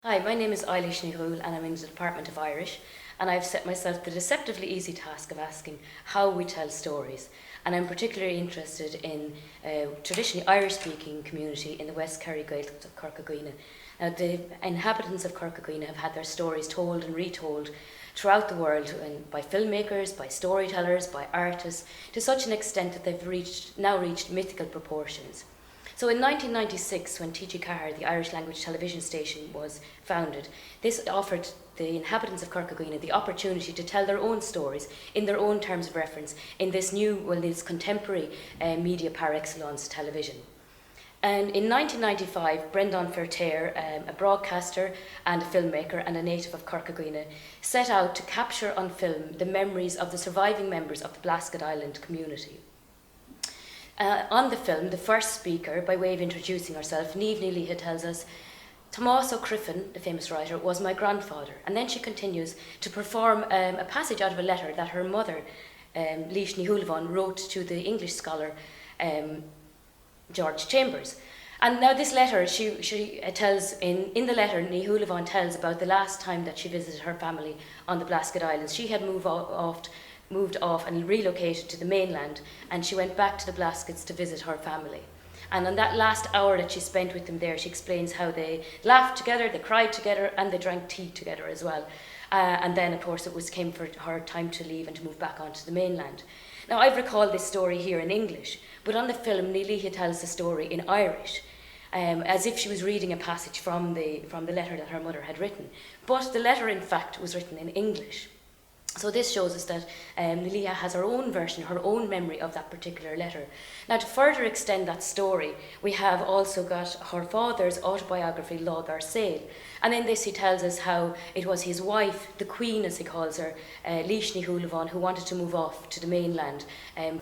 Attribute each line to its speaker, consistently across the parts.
Speaker 1: Hi, my name is Eilís and I'm in the Department of Irish, and I've set myself the deceptively easy task of asking how we tell stories. And I'm particularly interested in traditionally Irish-speaking community in the West Kerry Gaeltacht of Corcaigwine. Now, the inhabitants of Corcaigwine have had their stories told and retold throughout the world by filmmakers, by storytellers, by artists, to such an extent that they've now reached mythical proportions. So in 1996, when TG Cahir, the Irish language television station, was founded, this offered the inhabitants of Corcaigwine the opportunity to tell their own stories in their own terms of reference in this this contemporary media par excellence television. And in 1995, Brendan Fertair, a broadcaster and a filmmaker and a native of Corcaigwine, set out to capture on film the memories of the surviving members of the Blasket Island community. On the film, the first speaker, by way of introducing herself, Niamh Ní Laoithe, tells us, Tomás O'Criffin, the famous writer, was my grandfather. And then she continues to perform a passage out of a letter that her mother, Eilís Ní Dhuill, wrote to the English scholar George Chambers. And now this letter, she tells, in the letter, Ní Dhuill tells about the last time that she visited her family on the Blasket Islands. She had moved off and relocated to the mainland, and she went back to the Blaskets to visit her family. And on that last hour that she spent with them there, she explains how they laughed together, they cried together, and they drank tea together as well. And then, of course, came for her time to leave and to move back onto the mainland. Now, I've recalled this story here in English, but on the film, Ní Laoithe tells the story in Irish, as if she was reading a passage from the letter that her mother had written. But the letter, in fact, was written in English. So this shows us that Ní Laoithe has her own version, her own memory of that particular letter. Now, to further extend that story, we have also got her father's autobiography, Lád Ar Sail. And in this he tells us how it was his wife, the Queen as he calls her, Eilís Ní Dhuill, who wanted to move off to the mainland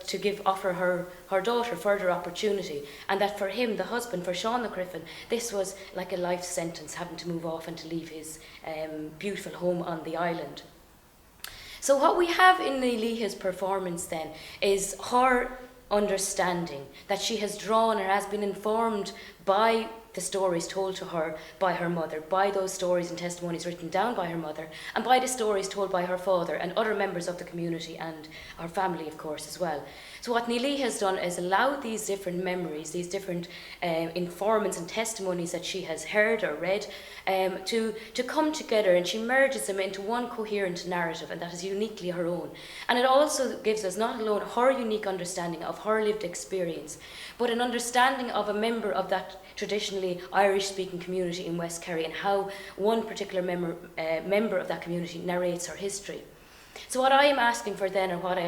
Speaker 1: to offer her daughter further opportunity. And that for him, the husband, for Sean O'Criffin, this was like a life sentence, having to move off and to leave his beautiful home on the island. So what we have in Ní Laoithe's performance then is her understanding that she has drawn or has been informed by the stories told to her by her mother, by those stories and testimonies written down by her mother, and by the stories told by her father and other members of the community and her family, of course, as well. So what Ní Laoithe has done is allowed these different memories, these different informants and testimonies that she has heard or read to come together, and she merges them into one coherent narrative, and that is uniquely her own. And it also gives us not alone her unique understanding of her lived experience, but an understanding of a member of that traditionally Irish-speaking community in West Kerry and how one particular member of that community narrates her history. So what I am asking for then, or what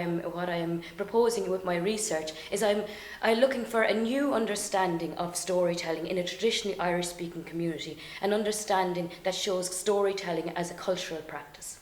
Speaker 1: I am proposing with my research, is I'm looking for a new understanding of storytelling in a traditionally Irish-speaking community, an understanding that shows storytelling as a cultural practice.